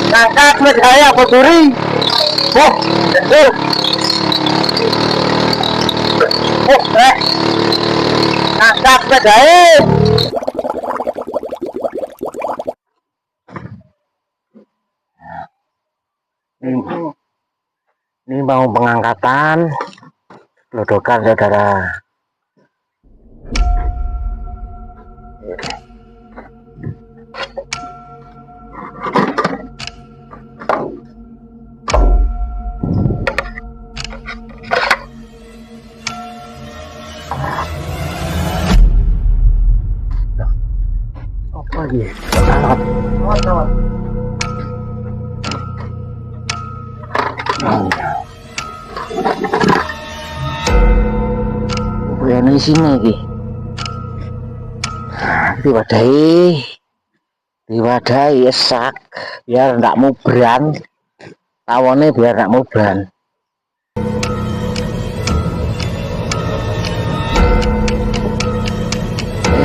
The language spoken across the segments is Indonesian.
Ngangkat medhaya apa duri? Oh, betul. Oh, ngangkat medhaya. Ini mau pengangkatan lodokan saudara. Apa lagi? Alat. Ini sini lagi. Diwadahi esak biar nggak mubran. Tawonnya biar nggak mubran.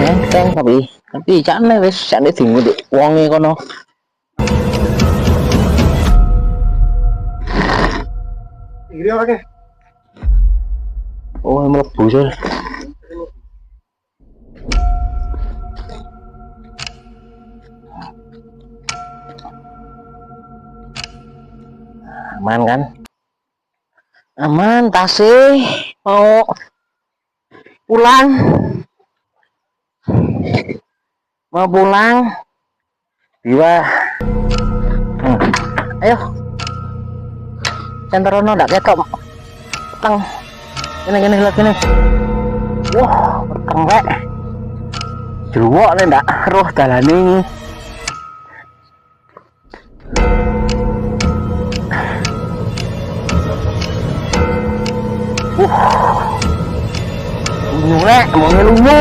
Enteng tapi jane wis jane dingudik wonge kono. Iki oke. Oh, mlebu sih. Aman kan? Aman, tasih mau pulang. Mau pulang. Biwa. Ayo. Centrono ndak ketok. Teng. Gini lihat gini. Wah, peteng rek. Jruwok nek ndak roh dalane. Lunyu rek, mau lunyu.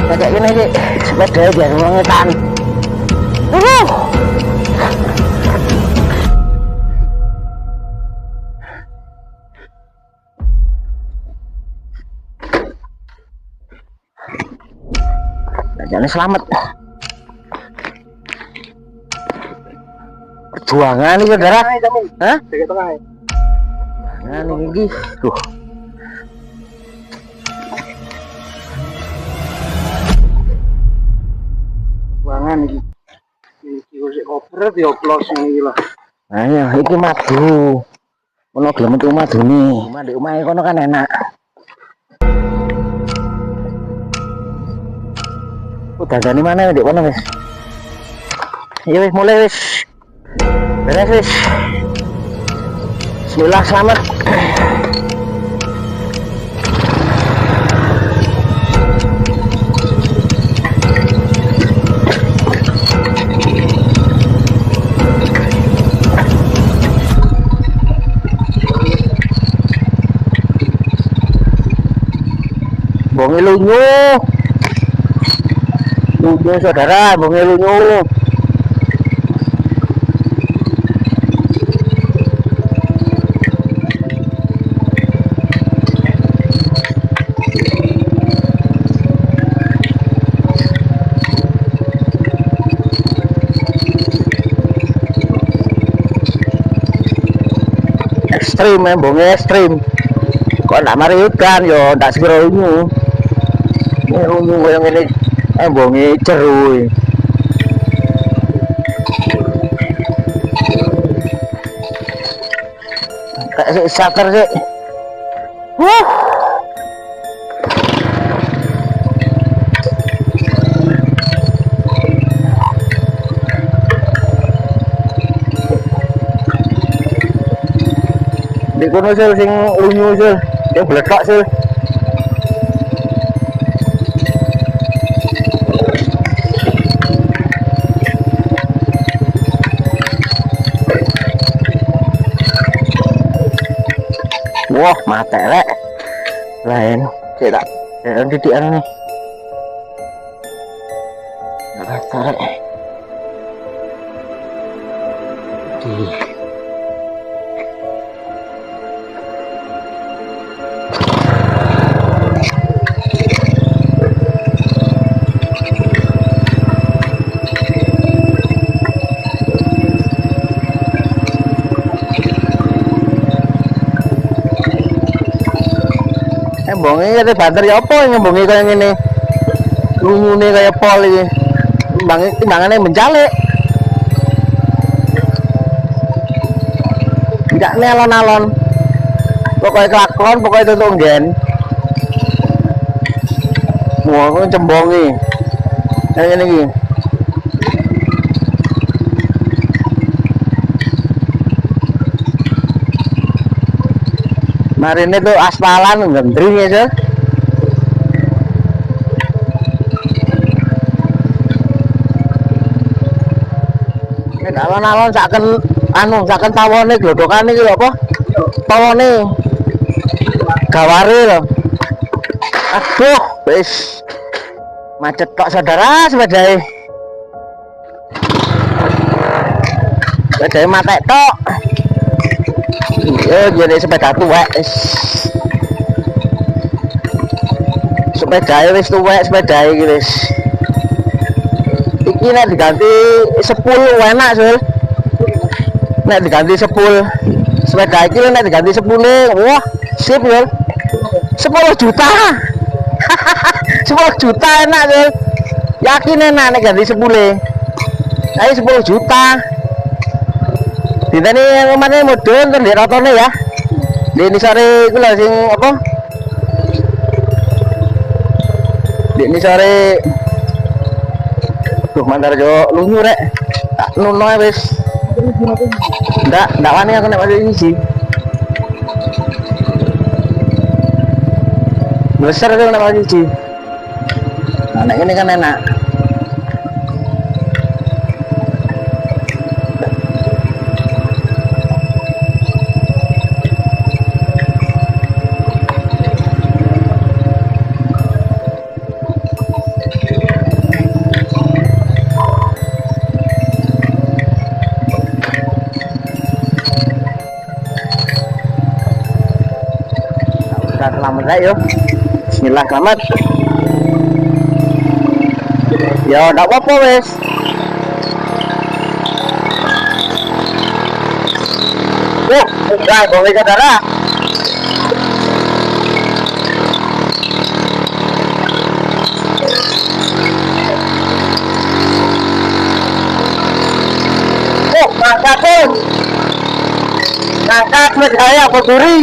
Kayak gini sih, sepeda biar ngetan. Jangan selamat. Perjuangan nih saudara. Hah? Nah ini tuh. Perjuangan ini. Iki wis koper dioplos iki lho. Nah ya iki madu. Ono gelem metu madune. Mandek omahe kono kan enak. Udah dari mana di kono wis? Ya wis mulai wis. Beres wis. Bismillah selamat. Bongi lunyu. Lunyu saudara, bongi lunyu. Ekstrim ya, bongi ekstrim. Kok ndak mari udan yo ndak segera lunyu. Ini lunyu yang ini bongi ceru. Kayak saker sih. Di kono sih sing lunyu sih, yang beledak sih. Wah, mate rek. Lain, tidak. Yang titik nih. Enggak rek. Di Nyembongi kate banter ya apa nyembongi kaya ngene. Lungune kaya pol iki. Timbangane mencalik. Tidak nih alon-alon. Pokoknya kelakon, pokoknya tutup gen. Wah, aku cembongi. Kayak gini. Mari ini tuh aspalan gendring ya sih. Ini alon-alon saken tawone glodokane iki lho apa? Tawone gaware lho. Aduh, wis macet kok saudara sepedae. Sepedae matek tok. Iya, jadi sepeda tuwek wis. Sepedae wis tuwek sepedae iki wis. Iki nek diganti 10 enak, Sul. Nek diganti 10 sepeda iki nek diganti 10, wah, sip, Sul. 10 juta. 10 juta enak, Sul. Yakin enak nek ganti 10. Ayo 10 juta. Dinteni kemana mudun kan di rotone ya. Di ini sore iku lho sing apa? Di ini sore. Duh, mantar jo lunyu rek. Tak nuno wis. Ndak wani aku nek masuk isi. Besar aku nek masuk isi. Nah, nek ini kan enak. Selamat ya, bismillah selamat. Ya ndak apa-apa wes. Udah boleh saudara. Ngangkat pun. Ngangkat medaya apa duri.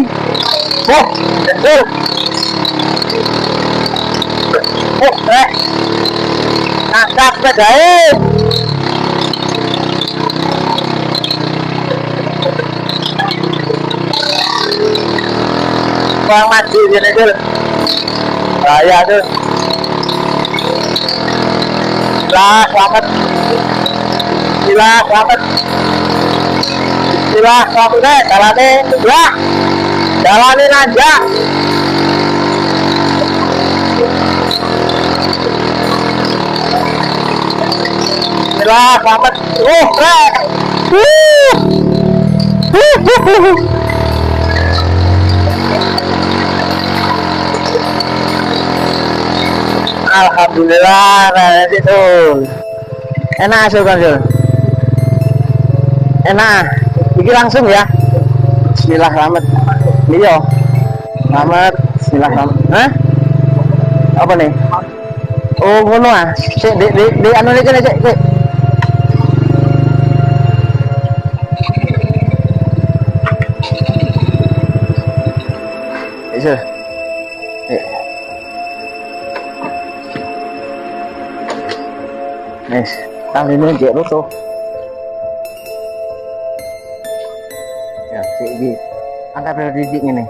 Betul. Ngangkat sepedae. Bang mati gini dulu. Bahaya tuh. Selamat. Selamat. Selamat deh, jalanin ya. Jalanin aja. Selamat. Alhamdulillah, itu enak hasil kan, Jul? Enak. Ini langsung ya. Bismillah selamat. Iya. Selamat. Bismillah selamat. Hah? Apa nih? Oh, ngono ah. Sik di anu iki kene sik. Iso. Nes, tali ini jek tuh. Ya, sik iki. Angkat dari titik ini.